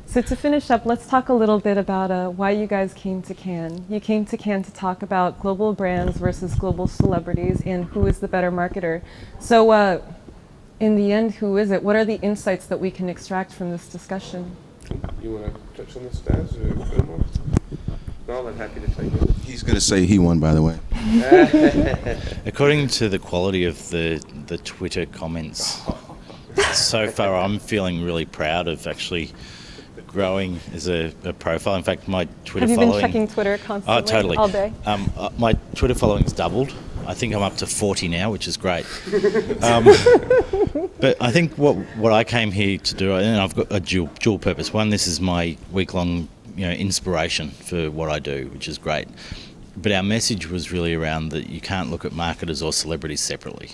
So to finish up, let's talk a little bit about why you guys came to Cannes. You came to Cannes to talk about global brands versus global celebrities and who is the better marketer. So in the end, who is it? What are the insights that we can extract from this discussion? You want to touch on this, Daz, or Omar? No, I'm happy to take it. He's going to say he won, by the way. According to the quality of the Twitter comments, so far I'm feeling really proud of actually growing as a profile. In fact, my Twitter Have you following... been checking Twitter constantly? Oh, totally. All day? My Twitter following's doubled. I think I'm up to 40 now, which is great. But I think what I came here to do, and I've got a dual purpose. One, this is my week-long inspiration for what I do, which is great. But our message was really around that you can't look at marketers or celebrities separately.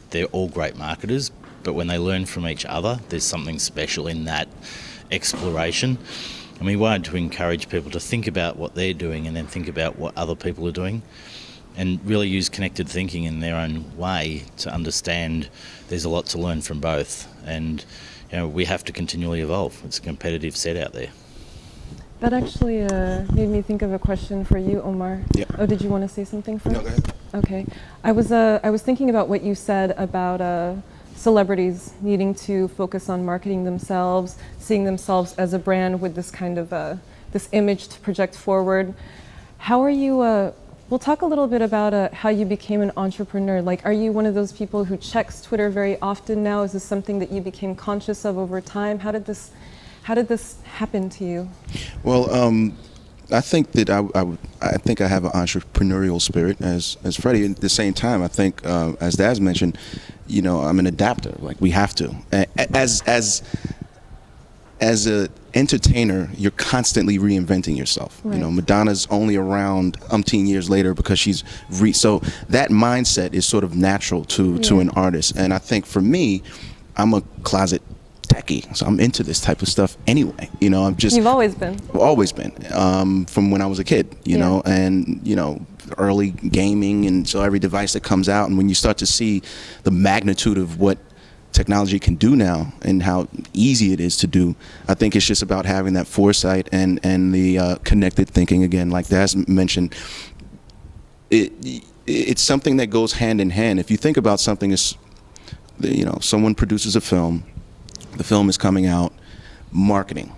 They're all great marketers, but when they learn from each other, there's something special in that exploration. And we wanted to encourage people to think about what they're doing and then think about what other people are doing, and really use connected thinking in their own way to understand there's a lot to learn from both. And we have to continually evolve. It's a competitive set out there. That actually made me think of a question for you, Omar. Yeah. Oh, did you want to say something first? No, go ahead. Okay. I was thinking about what you said about celebrities needing to focus on marketing themselves, seeing themselves as a brand with this kind of this image to project forward. How are you? We'll talk a little bit about how you became an entrepreneur. Like, are you one of those people who checks Twitter very often now? Is this something that you became conscious of over time? How did this happen to you? Well, I think that I think I have an entrepreneurial spirit as Freddie. At the same time, I think as Daz mentioned, I'm an adapter. Like, we have to. As a entertainer, you're constantly reinventing yourself. Right. Madonna's only around umpteen years later because she's so that mindset is sort of natural to an artist. And I think for me, I'm a closet techie, so I'm into this type of stuff anyway. I'm just... You've always been. Always been, from when I was a kid, know, and early gaming, and so every device that comes out, and when you start to see the magnitude of what technology can do now and how easy it is to do, I think it's just about having that foresight and the connected thinking. Again, like Daz mentioned, it's something that goes hand in hand. If you think about something as, someone produces a film, the film is coming out, marketing,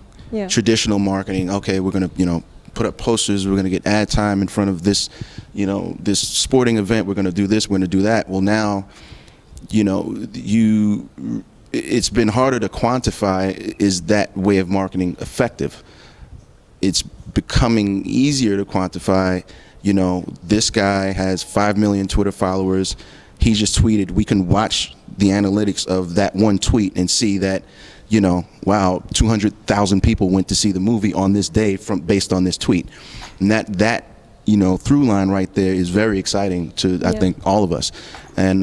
traditional marketing. Okay, we're gonna put up posters, we're gonna get ad time in front of this, this sporting event, we're gonna do this, we're gonna do that. Well, now, it's been harder to quantify, is that way of marketing effective? It's becoming easier to quantify, this guy has 5 million Twitter followers, he just tweeted. We can watch the analytics of that one tweet and see that, wow, 200,000 people went to see the movie on this day based on this tweet. And that through line right there is very exciting to, I think, all of us. And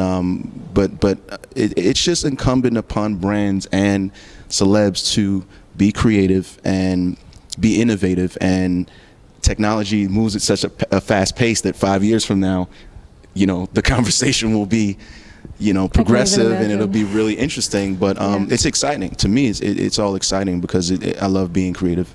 but it's just incumbent upon brands and celebs to be creative and be innovative. And technology moves at such a fast pace that 5 years from now, the conversation will be, progressive, and it'll be really interesting. But it's exciting to me. It's all exciting because I love being creative.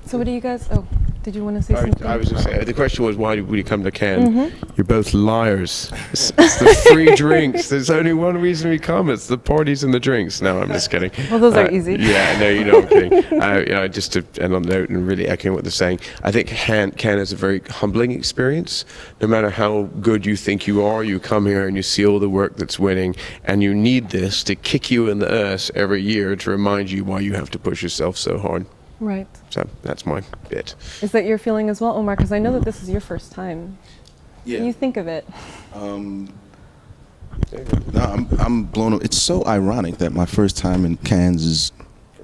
So what do you guys? Oh, did you want to say something? I was just saying, the question was, why would you come to Cannes? You're both liars. It's the free drinks. There's only one reason we come. It's the parties and the drinks. No, I'm just kidding. Well, those are easy. Yeah, no, I'm kidding. Just to end on a note and really echoing what they're saying, I think Cannes is a very humbling experience. No matter how good you think you are, you come here and you see all the work that's winning, and you need this to kick you in the ass every year to remind you why you have to push yourself so hard. Right. So that's my bit. Is that your feeling as well, Omar? Because I know that this is your first time. Yeah. What do you think of it? No, I'm blown away. It's so ironic that my first time in Cannes is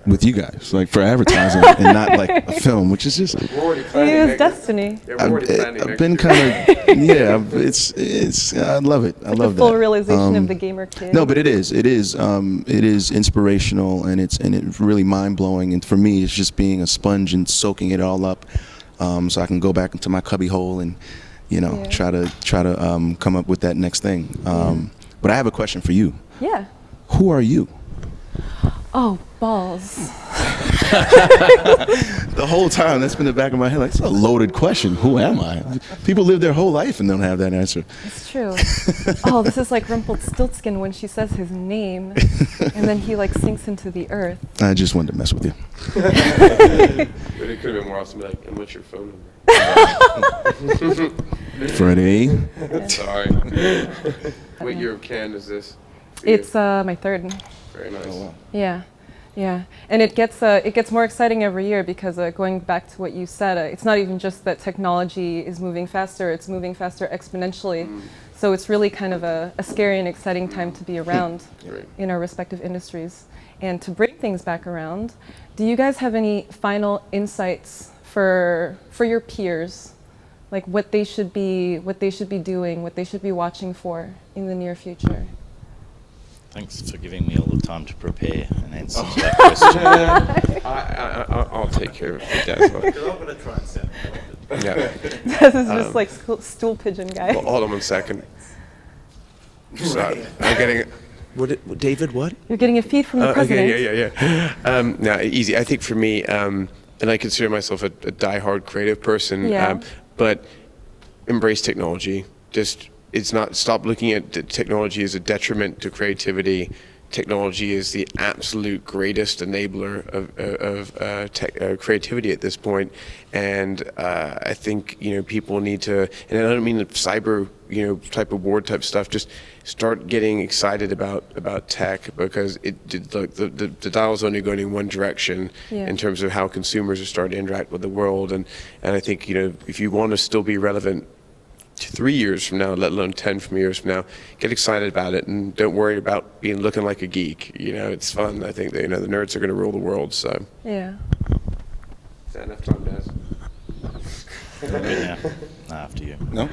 with you guys, like for advertising and not like a film, which is just... It was destiny. I've been kind of, it's I love it. I love the full that. realization of the gamer kid. No, but it is inspirational, and it's really mind blowing. And for me, it's just being a sponge and soaking it all up, so I can go back into my cubby hole and, try to come up with that next thing. But I have a question for you. Yeah. Who are you? Oh, balls. The whole time, that's been in the back of my head. Like, it's a loaded question. Who am I? People live their whole life and don't have that answer. It's true. Oh, this is like Rumpelstiltskin when she says his name, and then he like sinks into the earth. I just wanted to mess with you. But it could have been more awesome. Like, and what's your phone number? Freddie. Sorry. What year of can is this? It's my third. Very nice. Oh, wow. Yeah, yeah, and it gets more exciting every year because going back to what you said, it's not even just that technology is moving faster; it's moving faster exponentially. So it's really kind of a scary and exciting time to be around Right. in our respective industries. And to bring things back around, do you guys have any final insights for your peers, like what they should be doing, what they should be watching for in the near future? Thanks for giving me all the time to prepare and answer to that question. I'll take care of it. That's fine. I'm going to try and sound Yeah. This is just like stool pigeon guy. Well, hold on 1 second. Sorry. I'm getting. David, what? You're getting a feed from the president. Okay, yeah. No, easy. I think for me, and I consider myself a diehard creative person, Yeah. but embrace technology. Stop looking at technology as a detriment to creativity. Technology is the absolute greatest enabler of creativity at this point, and I think people need to. And I don't mean the cyber type of war type stuff. Just start getting excited about tech, because the dial's only going in one direction in terms of how consumers are starting to interact with the world, and I think if you want to still be relevant 3 years from now, let alone 10 years from now, get excited about it and don't worry about looking like a geek. It's fun. I think that, the nerds are going to rule the world. So Yeah. is that enough time, Des? now. After you. No.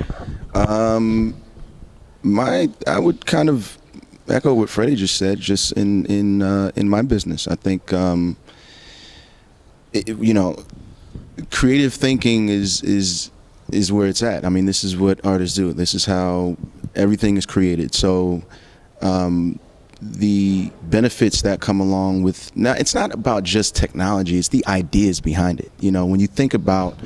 I would kind of echo what Freddie just said. Just in my business, I think creative thinking is where it's at. I mean, this is what artists do. This is how everything is created. So the benefits that come along with, now it's not about just technology, it's the ideas behind it. When you think about,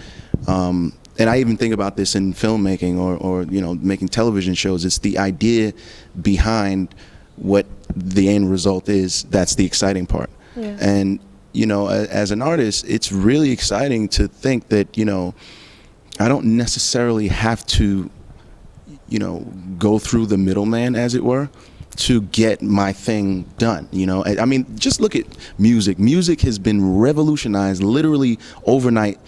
and I even think about this in filmmaking or making television shows, it's the idea behind what the end result is that's the exciting part. Yeah. And, as an artist, it's really exciting to think that, I don't necessarily have to, go through the middleman, as it were, to get my thing done. I mean, just look at music. Music has been revolutionized literally overnight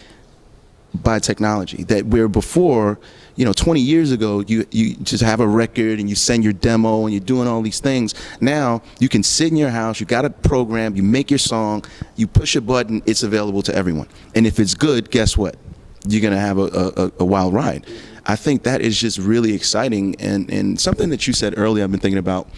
by technology. That where before, 20 years ago, you just have a record and you send your demo and you're doing all these things. Now you can sit in your house, you got a program, you make your song, you push a button, it's available to everyone. And if it's good, guess what? You're going to have a wild ride. I think that is just really exciting. And something that you said earlier I've been thinking about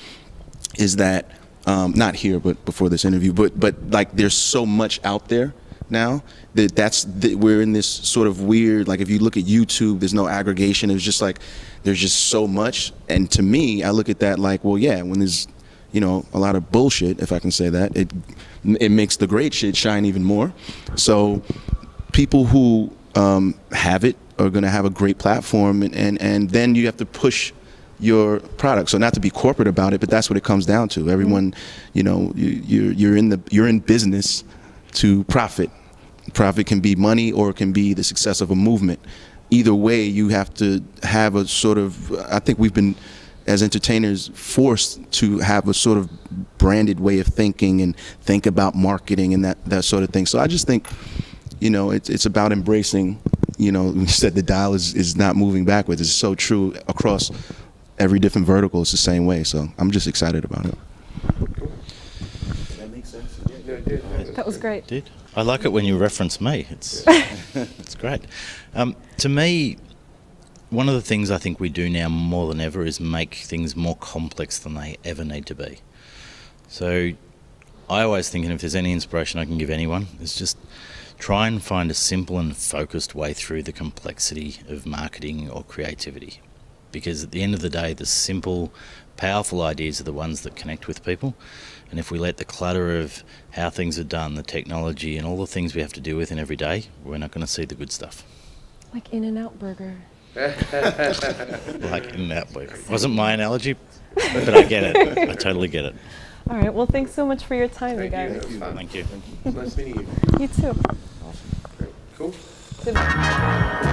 is that, not here, but before this interview, but like there's so much out there now that we're in this sort of weird, like if you look at YouTube, there's no aggregation. It's just like, there's just so much. And to me, I look at that like, well, yeah, when there's, a lot of bullshit, if I can say that, it makes the great shit shine even more. So people who have it are going to have a great platform, and then you have to push your product. So not to be corporate about it, but that's what it comes down to. Everyone, you're in business to profit. Profit can be money or it can be the success of a movement. Either way, you have to have a sort of, I think we've been, as entertainers, forced to have a sort of branded way of thinking and think about marketing and that sort of thing. So I just think, it's about embracing, you said the dial is not moving backwards. It's so true across every different vertical. It's the same way. So I'm just excited about it. That makes sense. That was great. Did. I like it when you reference me. It's it's great. To me, one of the things I think we do now more than ever is make things more complex than they ever need to be. So I always think, and if there's any inspiration I can give anyone, is just try and find a simple and focused way through the complexity of marketing or creativity. because at the end of the day, the simple, powerful ideas are the ones that connect with people. And if we let the clutter of how things are done, the technology and all the things we have to deal with in every day, we're not going to see the good stuff. Like In-N-Out Burger. Like In-N-Out Burger. Wasn't my analogy, but I get it. I totally get it. All right, well, thanks so much for your time, you guys. Thank you. Nice meeting you. You too. Great. Cool. Good.